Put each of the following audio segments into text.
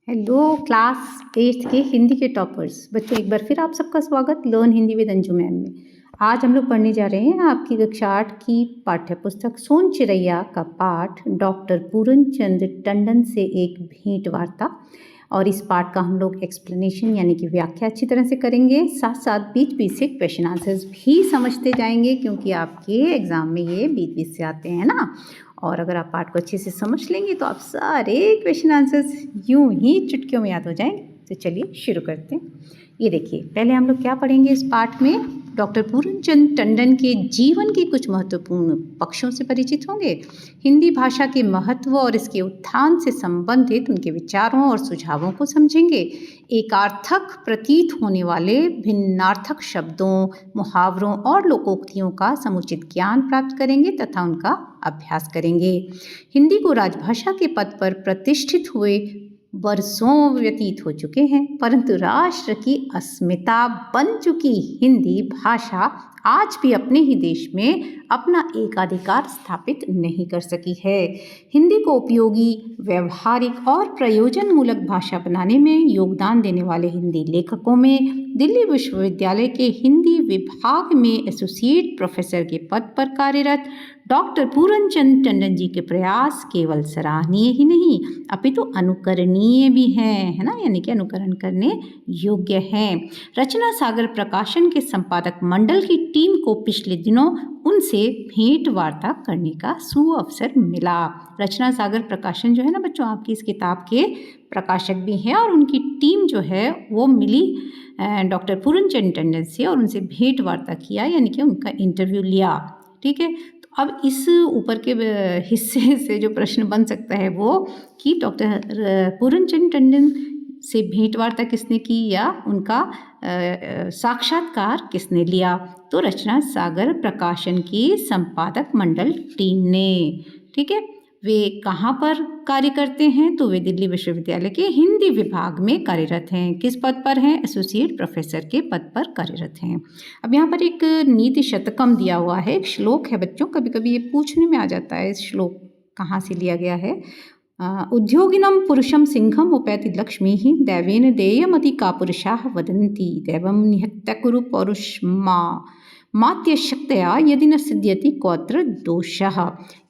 Hello class 8th के हिंदी के toppers बच्चों, एक बार फिर आप सबका स्वागत learn Hindi with Anju ma'am में। आज हम लोग पढ़ने जा रहे हैं आपकी कक्षा 8 की पाठ्य पुस्तक सोन चिरैया का पाठ डॉक्टर पूरनचंद टंडन से एक भेंट वार्ता। और इस पाठ का हम लोग एक्सप्लेनेशन यानी कि व्याख्या अच्छी तरह से करेंगे, साथ साथ बीच बीच से क्वेश्चन आंसर्स भी समझते जाएंगे, क्योंकि आपके एग्ज़ाम में ये बीच बीच से आते हैं ना। और अगर आप पाठ को अच्छे से समझ लेंगे तो आप सारे क्वेश्चन आंसर्स यूं ही चुटकियों में याद हो जाएंगे। तो चलिए शुरू करते हैं। ये देखिए, पहले हम लोग क्या पढ़ेंगे इस पाठ में, डॉक्टर पूरनचंद टंडन के जीवन के कुछ महत्वपूर्ण पक्षों से परिचित होंगे। हिंदी भाषा के महत्व और इसके उत्थान से संबंधित उनके विचारों और सुझावों को समझेंगे। एकार्थक प्रतीत होने वाले भिन्नार्थक शब्दों, मुहावरों और लोकोक्तियों का समुचित ज्ञान प्राप्त करेंगे तथा उनका अभ्यास करेंगे। हिंदी को राजभाषा के पद पर प्रतिष्ठित हुए वर्षों व्यतीत हो चुके हैं, परंतु राष्ट्र की अस्मिता बन चुकी हिंदी भाषा आज भी अपने ही देश में अपना एकाधिकार स्थापित नहीं कर सकी है। हिंदी को उपयोगी, व्यवहारिक और प्रयोजन मूलक भाषा बनाने में योगदान देने वाले हिंदी लेखकों में दिल्ली विश्वविद्यालय के हिंदी विभाग में एसोसिएट प्रोफेसर के पद पर कार्यरत डॉक्टर पूरनचंद टंडन जी के प्रयास केवल सराहनीय ही नहीं अपितु अनुकरणीय भी हैं, है ना, यानी कि अनुकरण करने योग्य हैं। रचना सागर प्रकाशन के संपादक मंडल की टीम को पिछले दिनों उनसे भेंट वार्ता करने का सुअवसर मिला। रचना सागर प्रकाशन जो है ना बच्चों, आपकी इस किताब के प्रकाशक भी हैं, और उनकी टीम जो है वो मिली डॉक्टर पूरनचंद टंडन से और उनसे भेंट वार्ता किया, यानी कि उनका इंटरव्यू लिया। ठीक है, तो अब इस ऊपर के हिस्से से जो प्रश्न बन सकता है वो कि डॉक्टर पूरनचंद टंडन से भेंट वार्ता किसने की या उनका साक्षात्कार किसने लिया। तो रचना सागर प्रकाशन की संपादक मंडल टीम ने। ठीक है, वे कहाँ पर कार्य करते हैं, तो वे दिल्ली विश्वविद्यालय के हिंदी विभाग में कार्यरत हैं। किस पद पर हैं, एसोसिएट प्रोफेसर के पद पर कार्यरत हैं। अब यहाँ पर एक नीति शतकम दिया हुआ है, एक श्लोक है बच्चों, कभी कभी ये पूछने में आ जाता है इस श्लोक कहाँ से लिया गया है। उद्योगिनम पुरुषम सिंहम उपैति लक्ष्मी ही दैवेन देयमति का पुरुषाः वदन्ति दैवम निहत्य कुरु पौरुषमा मात्य शक्तया यदि न सिद्ध्यति कौत्र दोषः।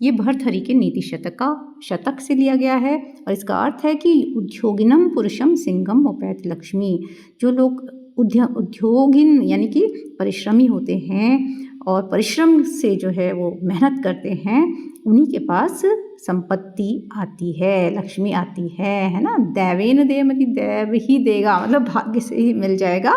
ये भर्तहरि के नीति शतक से लिया गया है, और इसका अर्थ है कि उद्योगिनम पुरुषम सिंहम उपैति लक्ष्मी। जो लोग उद्योगिन यानी कि परिश्रमी होते हैं और परिश्रम से जो है वो मेहनत करते हैं, उन्हीं के पास संपत्ति आती है, लक्ष्मी आती है ना। दैवेन देयमति, दैव ही देगा, मतलब भाग्य से ही मिल जाएगा,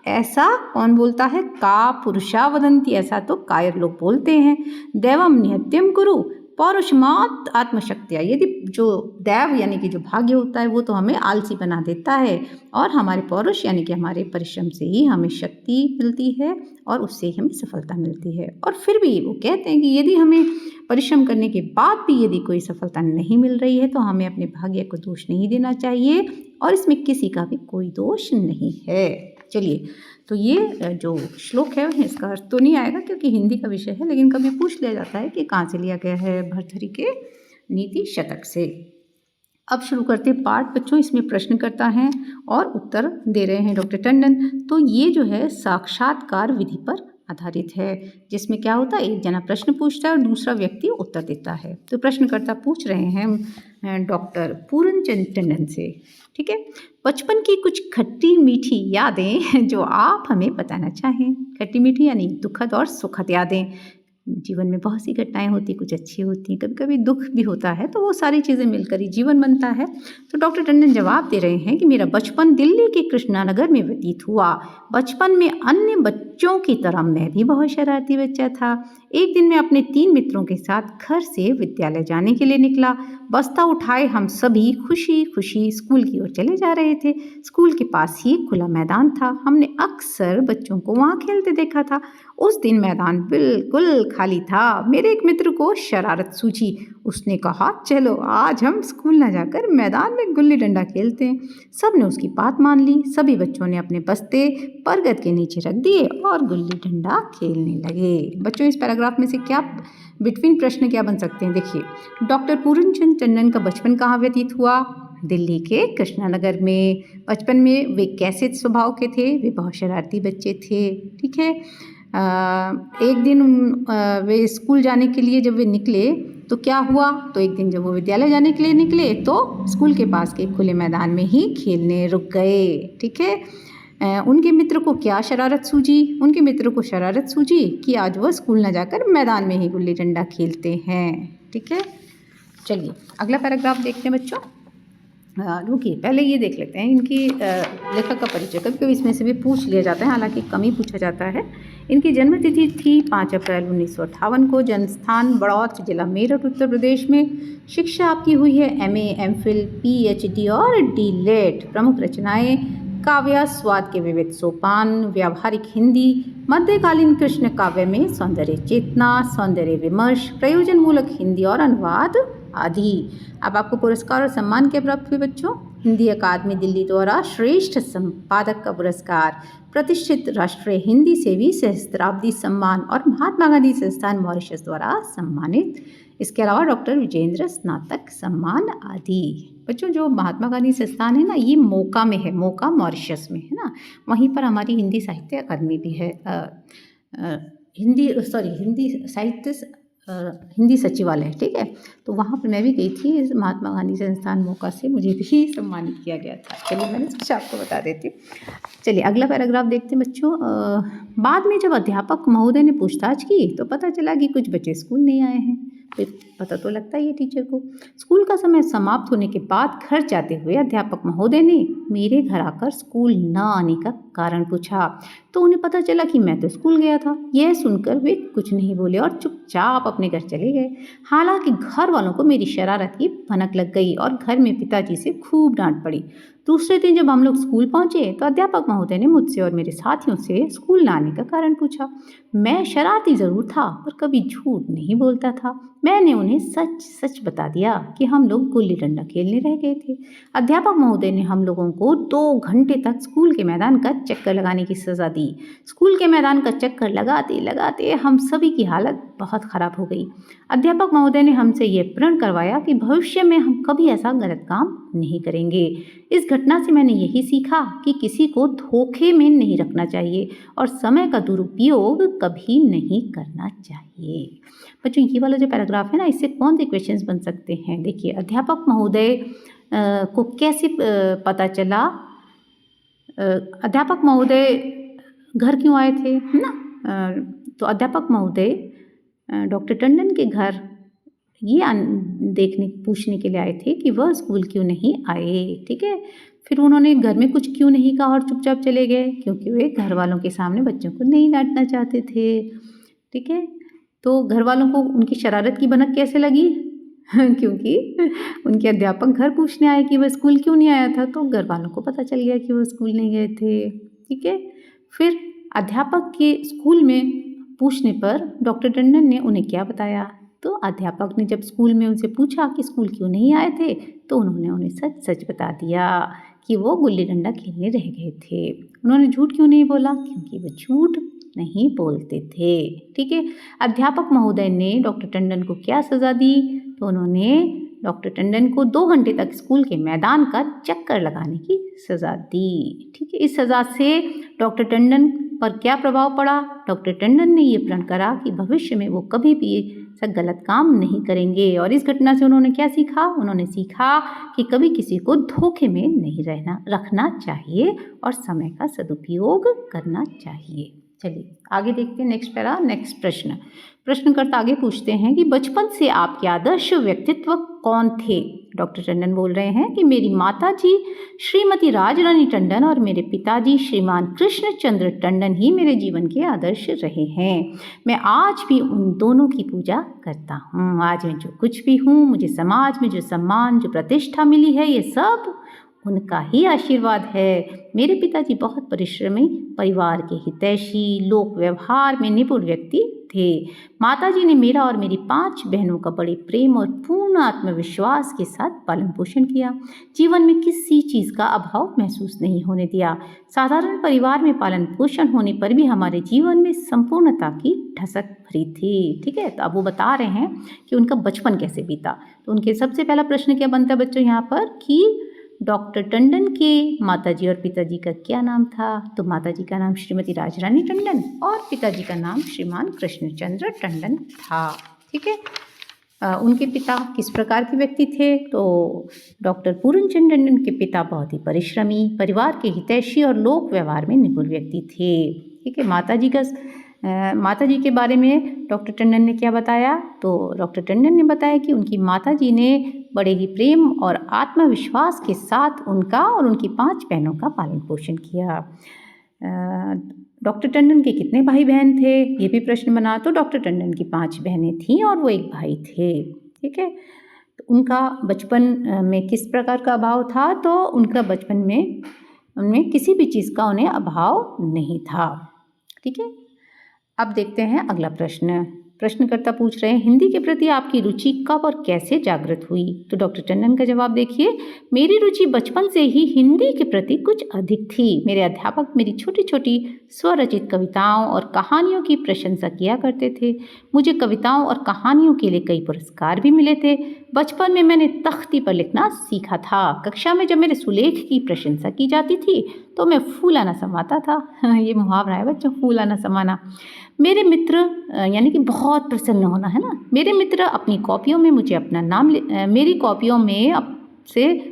ऐसा कौन बोलता है, का पुरुषा वदंती, ऐसा तो कायर लोग बोलते हैं। दैवम निहत्यम कुरु पौरुषमात आत्मशक्तिया, यदि जो दैव यानी कि जो भाग्य होता है वो तो हमें आलसी बना देता है, और हमारे पौरुष यानी कि हमारे परिश्रम से ही हमें शक्ति मिलती है और उससे ही हमें सफलता मिलती है। और फिर भी वो कहते हैं कि यदि हमें परिश्रम करने के बाद भी यदि कोई सफलता नहीं मिल रही है तो हमें अपने भाग्य को दोष नहीं देना चाहिए, और इसमें किसी का भी कोई दोष नहीं है। चलिए, तो ये जो श्लोक है इसका अर्थ तो नहीं आएगा क्योंकि हिंदी का विषय है, लेकिन कभी पूछ लिया जाता है कि कहाँ से लिया गया है, भर्तहरि के नीति शतक से। अब शुरू करते हैं पाठ बच्चों। इसमें प्रश्नकर्ता हैं और उत्तर दे रहे हैं डॉक्टर टंडन। तो ये जो है साक्षात्कार विधि पर आधारित है, जिसमें क्या होता है, एक जना प्रश्न पूछता है और दूसरा व्यक्ति उत्तर देता है। तो प्रश्नकर्ता पूछ रहे हैं डॉक्टर पूरनचंद टंडन से, ठीक है, बचपन की कुछ खट्टी मीठी यादें जो आप हमें बताना चाहें। खट्टी मीठी यानी दुखद और सुखद यादें। जीवन में बहुत सी घटनाएं होती, कुछ अच्छी होती हैं, कभी कभी दुख भी होता है, तो वो सारी चीज़ें मिलकर ही जीवन बनता है। तो डॉक्टर टंडन जवाब दे रहे हैं कि मेरा बचपन दिल्ली के कृष्णानगर में व्यतीत हुआ। बचपन में अन्य बच्चों की तरह मैं भी बहुत शरारती बच्चा था। एक दिन मैं अपने 3 मित्रों के साथ घर से विद्यालय जाने के लिए निकला। बस्ता उठाए हम सभी खुशी खुशी स्कूल की ओर चले जा रहे थे। स्कूल के पास ही एक खुला मैदान था, हमने अक्सर बच्चों को वहाँ खेलते देखा था। उस दिन मैदान बिल्कुल खाली था। मेरे एक मित्र को शरारत सूझी, उसने कहा चलो आज हम स्कूल न जाकर मैदान में गुल्ली डंडा खेलते हैं। सब ने उसकी बात मान ली। सभी बच्चों ने अपने बस्ते बरगद के नीचे रख दिए और गुल्ली डंडा खेलने लगे। बच्चों, इस पैराग्राफ में से क्या बिटवीन प्रश्न क्या बन सकते हैं, देखिए, डॉक्टर पूरनचंद टंडन का बचपन कहाँ व्यतीत हुआ, दिल्ली के कृष्णानगर में। बचपन में वे कैसे स्वभाव के थे? वे बहुत शरारती बच्चे थे। ठीक है। एक दिन वे स्कूल जाने के लिए जब वे निकले तो क्या हुआ? तो एक दिन जब वो विद्यालय जाने के लिए निकले तो स्कूल के पास के खुले मैदान में ही खेलने रुक गए। ठीक है। उनके मित्र को क्या शरारत सूझी? उनके मित्र को शरारत सूझी कि आज वह स्कूल न जाकर मैदान में ही गुल्ली डंडा खेलते हैं। ठीक है। चलिए अगला पैराग्राफ देखते हैं बच्चों। रुकिए पहले ये देख लेते हैं इनकी लेखक का परिचय। कभी कभी इसमें से भी पूछ लिया जाता है, हालांकि कम ही पूछा जाता है। इनकी जन्म तिथि थी 5 अप्रैल 1958 को। जन्म स्थान बड़ौत, जिला मेरठ, उत्तर प्रदेश में। शिक्षा आपकी हुई है MA, MPhil, PhD और DLED। प्रमुख रचनाएं काव्य, स्वाद के विविध सोपान, व्यावहारिक हिंदी, मध्यकालीन कृष्ण काव्य में सौंदर्य चेतना, सौंदर्य विमर्श, प्रयोजन मूलक हिंदी और अनुवाद आदि। अब आपको पुरस्कार और सम्मान क्या प्राप्त हुए बच्चों? हिंदी अकादमी दिल्ली द्वारा श्रेष्ठ संपादक का पुरस्कार, प्रतिष्ठित राष्ट्रीय हिंदी सेवी सहस्त्राब्दी सम्मान और महात्मा गांधी संस्थान मॉरिशस द्वारा सम्मानित। इसके अलावा डॉक्टर विजेंद्र स्नातक सम्मान आदि। बच्चों जो महात्मा गांधी संस्थान है ना, ये मोका में है, मोका मॉरिशस में है ना। वहीं पर हमारी हिंदी साहित्य अकादमी भी है। हिंदी सचिवालय। ठीक है। तो वहाँ पर मैं भी गई थी। महात्मा गांधी संस्थान मोका से मुझे भी सम्मानित किया गया था। चलिए मैंने सोचा आपको बता देती हूँ। चलिए अगला पैराग्राफ देखते हैं बच्चों। बाद में जब अध्यापक महोदय ने पूछताछ की तो पता चला कि कुछ बच्चे स्कूल नहीं आए हैं। तो पता तो लगता ही है टीचर को। स्कूल का समय समाप्त होने के बाद घर जाते हुए अध्यापक महोदय ने मेरे घर आकर स्कूल न आने का कारण पूछा तो उन्हें पता चला कि मैं तो स्कूल गया था। यह सुनकर वे कुछ नहीं बोले और चुपचाप अपने घर चले गए। हालांकि घर वालों को मेरी शरारत की भनक लग गई और घर में पिताजी से खूब डांट पड़ी। दूसरे दिन जब हम लोग स्कूल पहुंचे तो अध्यापक महोदय ने मुझसे और मेरे साथियों से स्कूल न आने का कारण पूछा। मैं शरारती जरूर था पर कभी झूठ नहीं बोलता था। मैंने उन्हें सच सच बता दिया कि हम लोग गुल्ली डंडा खेलने रह गए थे। अध्यापक महोदय ने हम लोगों को 2 घंटे तक स्कूल के मैदान का चक्कर लगाने की सज़ा दी। स्कूल के मैदान का चक्कर लगाते लगाते हम सभी की हालत बहुत ख़राब हो गई। अध्यापक महोदय ने हमसे ये प्रण करवाया कि भविष्य में हम कभी ऐसा गलत काम नहीं करेंगे। इस घटना से मैंने यही सीखा कि किसी को धोखे में नहीं रखना चाहिए और समय का दुरुपयोग कभी नहीं करना चाहिए। बच्चों ये वाला जो पैराग्राफ है ना, इससे कौन से क्वेश्चंस बन सकते हैं? देखिए अध्यापक महोदय को कैसे पता चला, अध्यापक महोदय घर क्यों आए थे, है ना? तो अध्यापक महोदय डॉक्टर टंडन के घर ये पूछने के लिए आए थे कि वह स्कूल क्यों नहीं आए। ठीक है। फिर उन्होंने घर में कुछ क्यों नहीं कहा और चुपचाप चले गए, क्योंकि वे घर वालों के सामने बच्चों को नहीं डांटना चाहते थे। ठीक है। तो घर वालों को उनकी शरारत की भनक कैसे लगी? क्योंकि उनके अध्यापक घर पूछने आए कि वह स्कूल क्यों नहीं आया था, तो घर वालों को पता चल गया कि वह स्कूल नहीं गए थे। ठीक है। फिर अध्यापक के स्कूल में पूछने पर डॉक्टर टंडन ने उन्हें क्या बताया? तो अध्यापक ने जब स्कूल में उनसे पूछा कि स्कूल क्यों नहीं आए थे तो उन्होंने उन्हें सच सच बता दिया कि वो गुल्ली डंडा खेलने रह गए थे। उन्होंने झूठ क्यों नहीं बोला? क्योंकि वो झूठ नहीं बोलते थे। ठीक है। अध्यापक महोदय ने डॉक्टर टंडन को क्या सज़ा दी? तो उन्होंने डॉक्टर टंडन को 2 घंटे तक स्कूल के मैदान का चक्कर लगाने की सज़ा दी। ठीक है। इस सज़ा से डॉक्टर टंडन पर क्या प्रभाव पड़ा? डॉक्टर टंडन ने ये प्रण करा कि भविष्य में वो कभी भी ऐसा गलत काम नहीं करेंगे। और इस घटना से उन्होंने क्या सीखा? उन्होंने सीखा कि कभी किसी को धोखे में नहीं रखना चाहिए और समय का सदुपयोग करना चाहिए। चलिए आगे देखते हैं नेक्स्ट प्रश्न। प्रश्नकर्ता आगे पूछते हैं कि बचपन से आपके आदर्श व्यक्तित्व कौन थे? डॉक्टर टंडन बोल रहे हैं कि मेरी माताजी श्रीमती राजरानी टंडन और मेरे पिताजी श्रीमान कृष्णचंद्र टंडन ही मेरे जीवन के आदर्श रहे हैं। मैं आज भी उन दोनों की पूजा करता हूँ। आज मैं जो कुछ भी हूँ, मुझे समाज में जो सम्मान, जो प्रतिष्ठा मिली है, ये सब उनका ही आशीर्वाद है। मेरे पिताजी बहुत परिश्रमी, परिवार के हितैषी, लोक व्यवहार में निपुण व्यक्ति थे। माताजी ने मेरा और मेरी 5 बहनों का बड़े प्रेम और पूर्ण आत्मविश्वास के साथ पालन पोषण किया। जीवन में किसी चीज़ का अभाव महसूस नहीं होने दिया। साधारण परिवार में पालन पोषण होने पर भी हमारे जीवन में संपूर्णता की ठसक भरी थी। ठीक है। तो अब वो बता रहे हैं कि उनका बचपन कैसे बीता। तो उनके सबसे पहला प्रश्न क्या बनता है बच्चों यहाँ पर कि डॉक्टर टंडन के माताजी और पिताजी का क्या नाम था? तो माताजी का नाम श्रीमती राजरानी टंडन और पिताजी का नाम श्रीमान कृष्णचंद्र टंडन था। ठीक है। उनके पिता किस प्रकार के व्यक्ति थे? तो डॉक्टर पूरनचंद टंडन के पिता बहुत ही परिश्रमी, परिवार के हितैषी और लोक व्यवहार में निपुण व्यक्ति थे। ठीक है। माताजी के बारे में डॉक्टर टंडन ने क्या बताया? तो डॉक्टर टंडन ने बताया कि उनकी माताजी ने बड़े ही प्रेम और आत्मविश्वास के साथ उनका और उनकी 5 बहनों का पालन पोषण किया। डॉक्टर टंडन के कितने भाई बहन थे? ये भी प्रश्न बना। तो डॉक्टर टंडन की 5 बहनें थीं और वो एक भाई थे। ठीक है। तो उनका बचपन में किस प्रकार का अभाव था? तो उनका बचपन में उनमें किसी भी चीज़ का उन्हें अभाव नहीं था। ठीक है। अब देखते हैं अगला प्रश्न। प्रश्नकर्ता पूछ रहे हैं, हिंदी के प्रति आपकी रुचि कब और कैसे जागृत हुई? तो डॉक्टर टंडन का जवाब देखिए, मेरी रुचि बचपन से ही हिंदी के प्रति कुछ अधिक थी। मेरे अध्यापक मेरी छोटी छोटी स्वरचित कविताओं और कहानियों की प्रशंसा किया करते थे। मुझे कविताओं और कहानियों के लिए कई पुरस्कार भी मिले थे। बचपन में मैंने तख्ती पर लिखना सीखा था। कक्षा में जब मेरे सुलेख की प्रशंसा की जाती थी तो मैं फूलाना समाता था। ये मुहावरा है बच्चों, फूलाना समाना। मेरे मित्र यानी कि बहुत प्रसन्न होना है ना। मेरे मित्र अपनी कॉपियों में मुझे अपना नाम मेरी कॉपियों में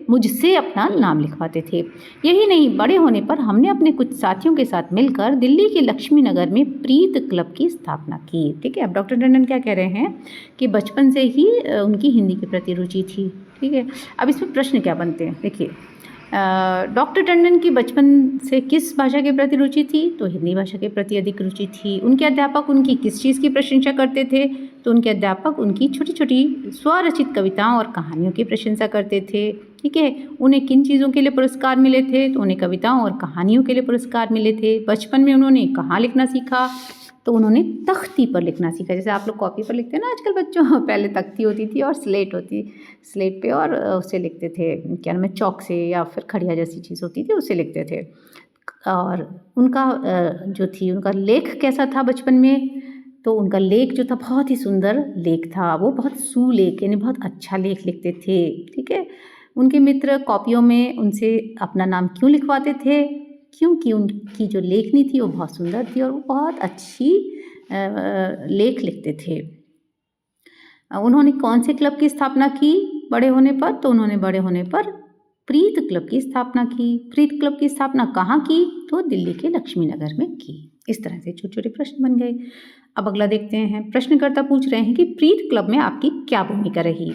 मुझसे अपना नाम लिखवाते थे। यही नहीं, बड़े होने पर हमने अपने कुछ साथियों के साथ मिलकर दिल्ली के लक्ष्मी नगर में प्रीत क्लब की स्थापना की। ठीक है। अब डॉक्टर टंडन क्या कह रहे हैं कि बचपन से ही उनकी हिंदी के प्रति रुचि थी। ठीक है। अब इसमें प्रश्न क्या बनते हैं, देखिए। डॉक्टर टंडन की बचपन से किस भाषा के प्रति रुचि थी? तो हिंदी भाषा के प्रति अधिक रुचि थी। उनके अध्यापक उनकी किस चीज़ की प्रशंसा करते थे? तो उनके अध्यापक उनकी छोटी छोटी स्वरचित कविताओं और कहानियों की प्रशंसा करते थे। ठीक है। उन्हें किन चीज़ों के लिए पुरस्कार मिले थे? तो उन्हें कविताओं और कहानियों के लिए पुरस्कार मिले थे। बचपन में उन्होंने कहाँ लिखना सीखा? तो उन्होंने तख्ती पर लिखना सीखा। जैसे आप लोग कॉपी पर लिखते हैं ना आजकल बच्चों, पहले तख्ती होती थी और स्लेट पे और उससे लिखते थे, क्या नाम है, चौक से या फिर खड़िया जैसी चीज़ होती थी उससे लिखते थे। और उनका उनका लेख कैसा था बचपन में? तो उनका लेख जो था बहुत ही सुंदर लेख था। वो बहुत सुलेख यानी बहुत अच्छा लेख लिखते थे। ठीक है। उनके मित्र कॉपियों में उनसे अपना नाम क्यों लिखवाते थे? क्योंकि उनकी जो लेखनी थी वो बहुत सुंदर थी और वो बहुत अच्छी लेख लिखते थे। उन्होंने कौन से क्लब की स्थापना की बड़े होने पर? तो उन्होंने बड़े होने पर प्रीत क्लब की स्थापना की। प्रीत क्लब की स्थापना कहाँ की? तो दिल्ली के लक्ष्मी नगर में की। इस तरह से छोटे छोटे प्रश्न बन गए। अब अगला देखते हैं। प्रश्नकर्ता पूछ रहे हैं कि प्रीत क्लब में आपकी क्या भूमिका रही?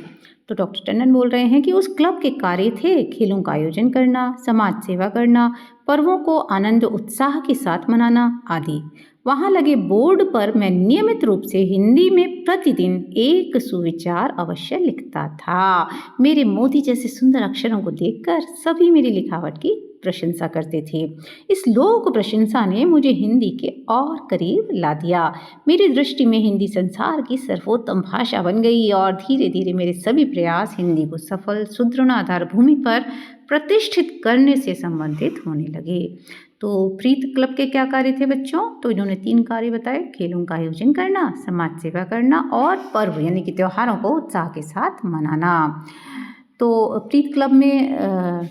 तो डॉक्टर टंडन बोल रहे हैं कि उस क्लब के कार्य थे खेलों का आयोजन करना, समाज सेवा करना, पर्वों को आनंद उत्साह के साथ मनाना आदि। वहाँ लगे बोर्ड पर मैं नियमित रूप से हिंदी में प्रतिदिन एक सुविचार अवश्य लिखता था। मेरे मोती जैसे सुंदर अक्षरों को देखकर सभी मेरी लिखावट की प्रशंसा करते थे। इस लोक प्रशंसा ने मुझे हिंदी के और करीब ला दिया। मेरी दृष्टि में हिंदी संसार की सर्वोत्तम भाषा बन गई और धीरे धीरे मेरे सभी प्रयास हिंदी को सफल सुदृढ़ आधार भूमि पर प्रतिष्ठित करने से संबंधित होने लगे। तो प्रीत क्लब के क्या कार्य थे बच्चों? तो इन्होंने 3 कार्य बताए, खेलों का आयोजन करना, समाज सेवा करना और पर्व यानी कि त्योहारों को उत्साह के साथ मनाना। तो प्रीत क्लब में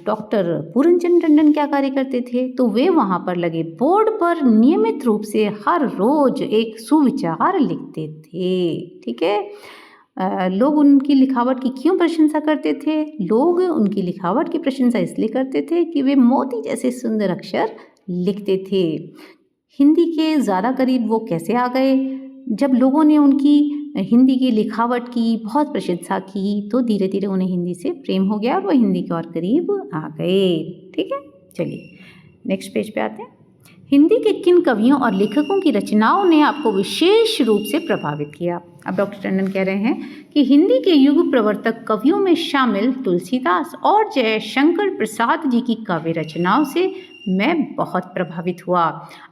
डॉक्टर पूरनचंद टंडन क्या कार्य करते थे? तो वे वहाँ पर लगे बोर्ड पर नियमित रूप से हर रोज एक सुविचार लिखते थे। ठीक है। लोग उनकी लिखावट की क्यों प्रशंसा करते थे? लोग उनकी लिखावट की प्रशंसा इसलिए करते थे कि वे मोती जैसे सुंदर अक्षर लिखते थे। हिंदी के ज़्यादा करीब वो कैसे आ गए? जब लोगों ने उनकी हिंदी की लिखावट की बहुत प्रशंसा की तो धीरे धीरे उन्हें हिंदी से प्रेम हो गया और वो हिंदी के और करीब आ गए। ठीक है। चलिए नेक्स्ट पेज पे आते हैं। हिंदी के किन कवियों और लेखकों की रचनाओं ने आपको विशेष रूप से प्रभावित किया? अब डॉक्टर टंडन कह रहे हैं कि हिंदी के युग प्रवर्तक कवियों में शामिल तुलसीदास और जयशंकर प्रसाद जी की काव्य रचनाओं से मैं बहुत प्रभावित हुआ।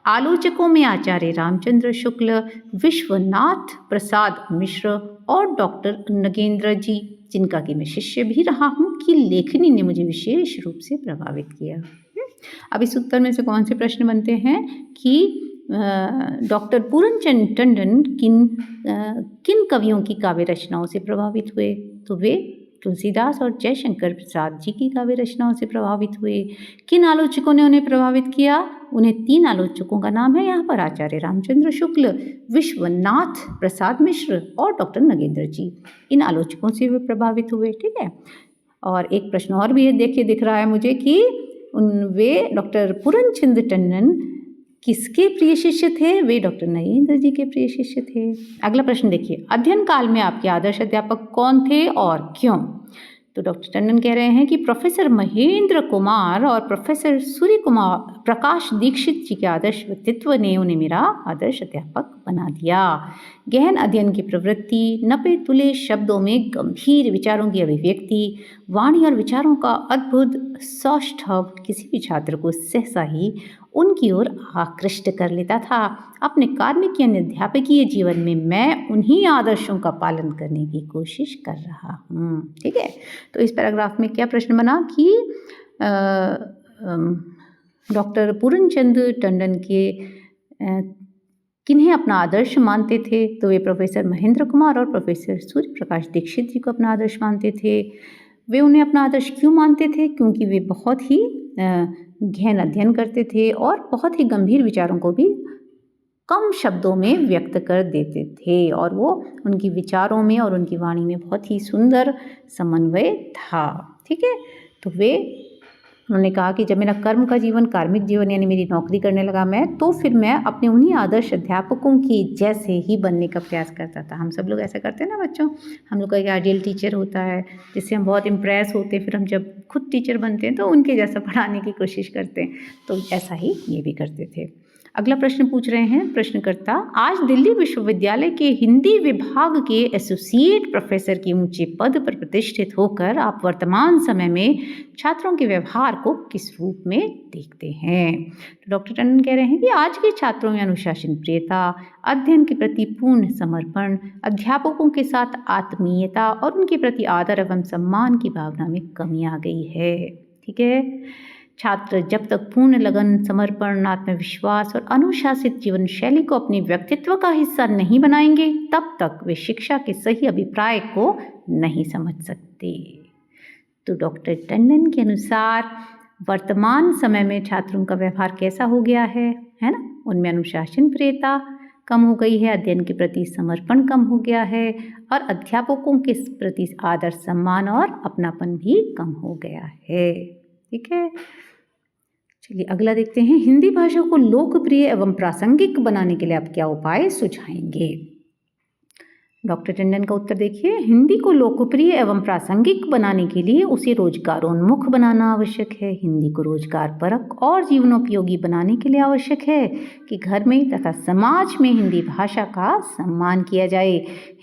आलोचकों में आचार्य रामचंद्र शुक्ल, विश्वनाथ प्रसाद मिश्र और डॉक्टर नगेंद्र जी, जिनका कि मैं शिष्य भी रहा हूँ, की लेखनी ने मुझे विशेष रूप से प्रभावित किया। अब इस उत्तर में से कौन से प्रश्न बनते हैं कि डॉक्टर पूरनचंद टंडन किन कवियों की काव्य रचनाओं से प्रभावित हुए? तो वे तुलसीदास और जयशंकर प्रसाद जी की काव्य रचनाओं से प्रभावित हुए। किन आलोचकों ने उन्हें प्रभावित किया? उन्हें 3 आलोचकों का नाम है यहाँ पर, आचार्य रामचंद्र शुक्ल, विश्वनाथ प्रसाद मिश्र और डॉक्टर नगेंद्र जी। इन आलोचकों से वे प्रभावित हुए। ठीक है, और एक प्रश्न और भी है, देखिए दिख रहा है मुझे कि वे डॉक्टर पूरनचंद टंडन किसके प्रिय शिष्य थे? वे डॉक्टर नगेंद्र जी के प्रिय शिष्य थे। अगला प्रश्न देखिए, अध्ययन काल में आपके आदर्श अध्यापक कौन थे और क्यों? तो डॉक्टर टंडन कह रहे हैं कि प्रोफेसर महेंद्र कुमार और प्रोफेसर सूर्य कुमार प्रकाश दीक्षित जी के आदर्श व्यक्तित्व ने उन्हें मेरा आदर्श अध्यापक बना दिया। गहन अध्ययन की प्रवृत्ति, नपे तुले शब्दों में गंभीर विचारों की अभिव्यक्ति, वाणी और विचारों का अद्भुत सौष्ठव किसी भी छात्र को सहसा ही उनकी ओर आकृष्ट कर लेता था। अपने कार्मिक या अध्यापकीय जीवन में मैं उन्हीं आदर्शों का पालन करने की कोशिश कर रहा हूँ। ठीक है, तो इस पैराग्राफ में क्या प्रश्न बना कि डॉक्टर पूरनचंद टंडन के किन्हें अपना आदर्श मानते थे? तो वे प्रोफेसर महेंद्र कुमार और प्रोफेसर सूर्य प्रकाश दीक्षित जी को अपना आदर्श मानते थे। वे उन्हें अपना आदर्श क्यों मानते थे? क्योंकि वे बहुत ही गहन अध्ययन करते थे और बहुत ही गंभीर विचारों को भी कम शब्दों में व्यक्त कर देते थे, और वो उनकी विचारों में और उनकी वाणी में बहुत ही सुंदर समन्वय था। ठीक है, तो उन्होंने कहा कि जब मेरा कर्म का जीवन, कार्मिक जीवन यानी मेरी नौकरी करने लगा तो फिर मैं अपने उन्हीं आदर्श अध्यापकों की जैसे ही बनने का प्रयास करता था। हम सब लोग ऐसा करते हैं ना बच्चों, हम लोग का एक आइडियल टीचर होता है जिससे हम बहुत इम्प्रेस होते हैं, फिर हम जब खुद टीचर बनते हैं तो उनके जैसा पढ़ाने की कोशिश करते हैं, तो ऐसा ही ये भी करते थे। अगला प्रश्न पूछ रहे हैं प्रश्नकर्ता, आज दिल्ली विश्वविद्यालय के हिंदी विभाग के एसोसिएट प्रोफेसर के ऊंचे पद पर प्रतिष्ठित होकर आप वर्तमान समय में छात्रों के व्यवहार को किस रूप में देखते हैं? तो डॉक्टर टंडन कह रहे हैं कि आज के छात्रों में अनुशासन प्रियता, अध्ययन के प्रति पूर्ण समर्पण, अध्यापकों के साथ आत्मीयता और उनके प्रति आदर एवं सम्मान की भावना में कमी आ गई है। ठीक है, छात्र जब तक पूर्ण लगन, समर्पण, आत्मविश्वास और अनुशासित जीवन शैली को अपने व्यक्तित्व का हिस्सा नहीं बनाएंगे, तब तक वे शिक्षा के सही अभिप्राय को नहीं समझ सकते। तो डॉक्टर टंडन के अनुसार वर्तमान समय में छात्रों का व्यवहार कैसा हो गया है ना? उनमें अनुशासन प्रियता कम हो गई है, अध्ययन के प्रति समर्पण कम हो गया है और अध्यापकों के प्रति आदर, सम्मान और अपनापन भी कम हो गया है। ठीक है, चलिए अगला देखते हैं, हिंदी भाषा को लोकप्रिय एवं प्रासंगिक बनाने के लिए आप क्या उपाय सुझाएंगे? डॉक्टर टंडन का उत्तर देखिए, हिंदी को लोकप्रिय एवं प्रासंगिक बनाने के लिए उसे रोजगारोन्मुख बनाना आवश्यक है। हिंदी को रोजगार परक और जीवनोपयोगी बनाने के लिए आवश्यक है कि घर में तथा समाज में हिंदी भाषा का सम्मान किया जाए,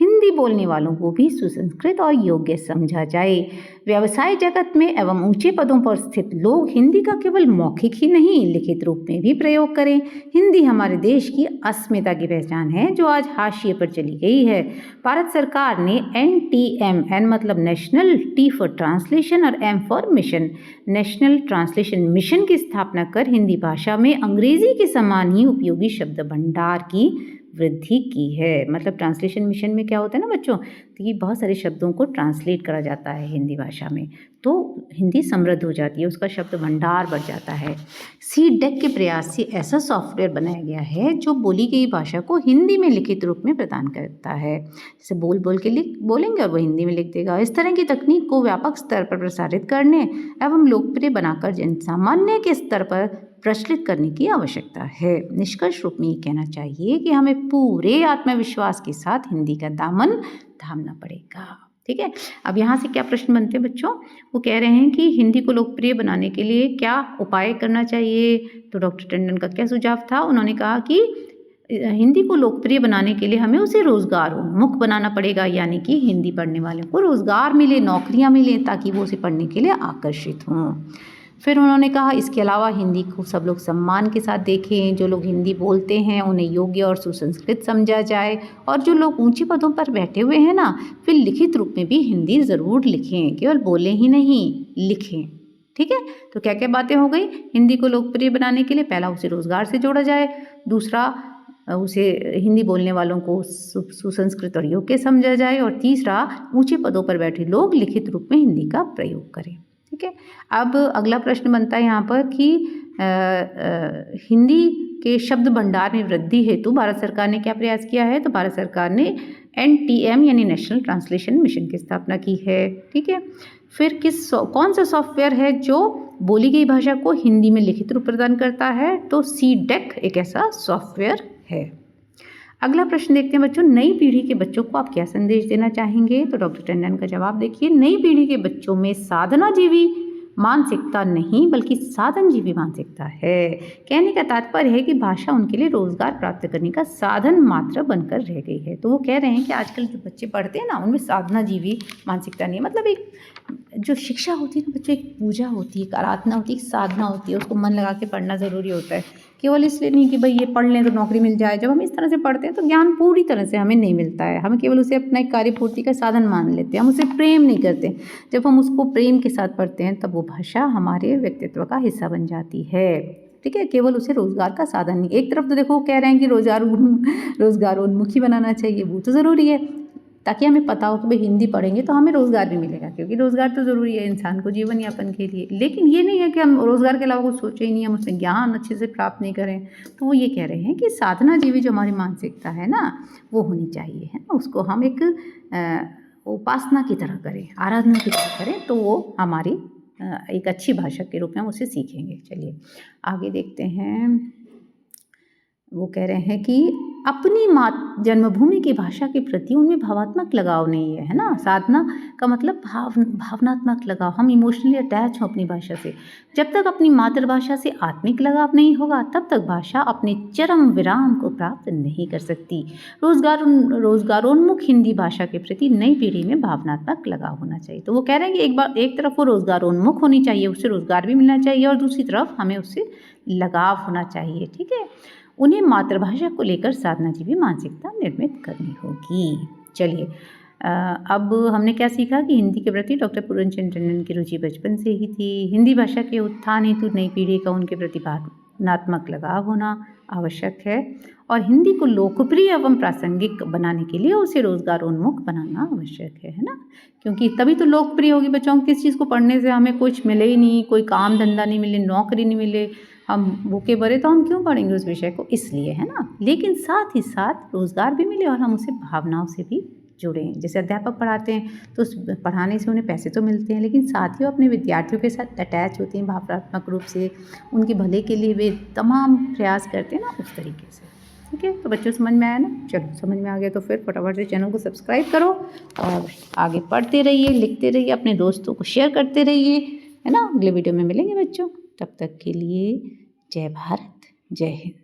हिंदी बोलने वालों को भी सुसंस्कृत और योग्य समझा जाए। व्यवसाय जगत में एवं ऊंचे पदों पर स्थित लोग हिंदी का केवल मौखिक ही नहीं, लिखित रूप में भी प्रयोग करें। हिंदी हमारे देश की अस्मिता की पहचान है जो आज हाशिए पर चली गई है। भारत सरकार ने NTM, N मतलब नेशनल, T फॉर ट्रांसलेशन और M for mission, national translation mission की स्थापना कर हिंदी भाषा में अंग्रेजी के समान ही उपयोगी शब्द भंडार की वृद्धि की है। मतलब ट्रांसलेशन मिशन में क्या होता है ना बच्चों, तो ये बहुत सारे शब्दों को ट्रांसलेट करा जाता है हिंदी भाषा में, तो हिंदी समृद्ध हो जाती है, उसका शब्द भंडार बढ़ जाता है। CDEC के प्रयास से ऐसा सॉफ्टवेयर बनाया गया है जो बोली गई भाषा को हिंदी में लिखित रूप में प्रदान करता है। जैसे बोल के बोलेंगे और वो हिंदी में लिख देगा। इस तरह की तकनीक को व्यापक स्तर पर प्रसारित करने एवं लोकप्रिय बनाकर जन सामान्य के स्तर पर प्रचलित करने की आवश्यकता है। निष्कर्ष रूप में ये कहना चाहिए कि हमें पूरे आत्मविश्वास के साथ हिंदी का दामन थामना पड़ेगा। ठीक है, अब यहाँ से क्या प्रश्न बनते हैं बच्चों? वो कह रहे हैं कि हिंदी को लोकप्रिय बनाने के लिए क्या उपाय करना चाहिए। तो डॉक्टर टंडन का क्या सुझाव था? उन्होंने कहा कि हिंदी को लोकप्रिय बनाने के लिए हमें उसे रोजगार उन्मुख बनाना पड़ेगा, यानी कि हिंदी पढ़ने वालों को रोजगार मिले, नौकरियाँ मिलें, ताकि वो उसे पढ़ने के लिए आकर्षित हों। फिर उन्होंने कहा इसके अलावा हिंदी को सब लोग सम्मान के साथ देखें, जो लोग हिंदी बोलते हैं उन्हें योग्य और सुसंस्कृत समझा जाए, और जो लोग ऊंचे पदों पर बैठे हुए हैं ना, फिर लिखित रूप में भी हिंदी ज़रूर लिखें, केवल बोलें ही नहीं, लिखें। ठीक है, तो क्या क्या बातें हो गई? हिंदी को लोकप्रिय बनाने के लिए पहला उसे रोजगार से जोड़ा जाए, दूसरा उसे हिंदी बोलने वालों को सुसंस्कृत और योग्य समझा जाए, और तीसरा ऊंचे पदों पर बैठे लोग लिखित रूप में हिंदी का प्रयोग करें। ठीक है, अब अगला प्रश्न बनता है यहाँ पर कि हिंदी के शब्द भंडार में वृद्धि हेतु भारत सरकार ने क्या प्रयास किया है। तो भारत सरकार ने NTM यानी नेशनल ट्रांसलेशन मिशन की स्थापना की है। ठीक है, फिर कौन सा सॉफ्टवेयर है जो बोली गई भाषा को हिंदी में लिखित रूप प्रदान करता है। तो CDEC एक ऐसा सॉफ्टवेयर है। अगला प्रश्न देखते हैं बच्चों, नई पीढ़ी के बच्चों को आप क्या संदेश देना चाहेंगे। तो डॉक्टर टंडन का जवाब देखिए, नई पीढ़ी के बच्चों में साधनाजीवी मानसिकता नहीं बल्कि साधनजीवी मानसिकता है। कहने का तात्पर्य है कि भाषा उनके लिए रोजगार प्राप्त करने का साधन मात्र बनकर रह गई है। तो वो कह रहे हैं कि आजकल जो बच्चे पढ़ते हैं ना, उनमें साधनाजीवी मानसिकता नहीं है। मतलब एक जो शिक्षा होती है ना बच्चों, एक पूजा होती है, एक आराधना होती है, एक साधना होती है, उसको मन लगा के पढ़ना ज़रूरी होता है। केवल इसलिए नहीं कि भाई ये पढ़ लें तो नौकरी मिल जाए। जब हम इस तरह से पढ़ते हैं तो ज्ञान पूरी तरह से हमें नहीं मिलता है, हमें केवल उसे अपना एक कार्यपूर्ति का साधन मान लेते हैं, हम उसे प्रेम नहीं करते। जब हम उसको प्रेम के साथ पढ़ते हैं तब वो भाषा हमारे व्यक्तित्व का हिस्सा बन जाती है। ठीक है, केवल उसे रोजगार का साधन नहीं। एक तरफ तो देखो कह रहे हैं कि रोजगारोन्मुखी बनाना चाहिए, वो तो ज़रूरी है, ताकि हमें पता हो कि भाई हिंदी पढ़ेंगे तो हमें रोज़गार भी मिलेगा, क्योंकि रोज़गार तो ज़रूरी है इंसान को जीवन यापन के लिए। लेकिन ये नहीं है कि हम रोज़गार के अलावा कुछ सोचें ही नहीं, हम उसमें ज्ञान अच्छे से प्राप्त नहीं करें। तो वो ये कह रहे हैं कि साधनाजीवी जो हमारी मानसिकता है ना, वो होनी चाहिए, है ना। उसको हम एक उपासना की तरह करें, आराधना की तरह करें, तो वो हमारी एक अच्छी भाषा के रूप में हम उसे सीखेंगे। चलिए आगे देखते हैं। वो कह रहे हैं कि अपनी जन्मभूमि की भाषा के प्रति उनमें भावात्मक लगाव नहीं है, है ना। साधना का मतलब भावनात्मक लगाव, हम इमोशनली अटैच हों अपनी भाषा से। जब तक अपनी मातृभाषा से आत्मिक लगाव नहीं होगा तब तक भाषा अपने चरम विराम को प्राप्त नहीं कर सकती। रोजगारोन्मुख हिंदी भाषा के प्रति नई पीढ़ी में भावनात्मक लगाव होना चाहिए। तो वो कह रहे हैं कि एक तरफ वो रोजगारोन्मुख होनी चाहिए, उससे रोजगार भी मिलना चाहिए, और दूसरी तरफ हमें उससे लगाव होना चाहिए। ठीक है, उन्हें मातृभाषा को लेकर साधनाजीवी मानसिकता निर्मित करनी होगी। चलिए अब हमने क्या सीखा कि हिंदी के प्रति डॉक्टर पूरनचंद टंडन की रुचि बचपन से ही थी। हिंदी भाषा के उत्थान हेतु नई पीढ़ी का उनके प्रति भावनात्मक लगाव होना आवश्यक है, और हिंदी को लोकप्रिय एवं प्रासंगिक बनाने के लिए उसे रोजगारोन्मुख बनाना आवश्यक है ना। क्योंकि तभी तो लोकप्रिय होगी। बच्चों किस चीज़ को पढ़ने से हमें कुछ मिले ही नहीं, कोई काम धंधा नहीं मिले, नौकरी नहीं मिले, हम भूखे भरे, तो हम क्यों पढ़ेंगे उस विषय को, इसलिए, है ना। लेकिन साथ ही साथ रोज़गार भी मिले और हम उसे भावनाओं से भी जुड़ें। जैसे अध्यापक पढ़ाते हैं तो उस पढ़ाने से उन्हें पैसे तो मिलते हैं, लेकिन साथ ही वो अपने विद्यार्थियों के साथ अटैच होते हैं भावनात्मक रूप से, उनके भले के लिए वे तमाम प्रयास करते हैं ना, उस तरीके से। ठीक है, तो बच्चों समझ में आया ना। चलो समझ में आ गया तो फिर फटाफट से चैनल को सब्सक्राइब करो और आगे पढ़ते रहिए, लिखते रहिए, अपने दोस्तों को शेयर करते रहिए, है ना। अगले वीडियो में मिलेंगे बच्चों, तब तक के लिए जय भारत, जय हिंद।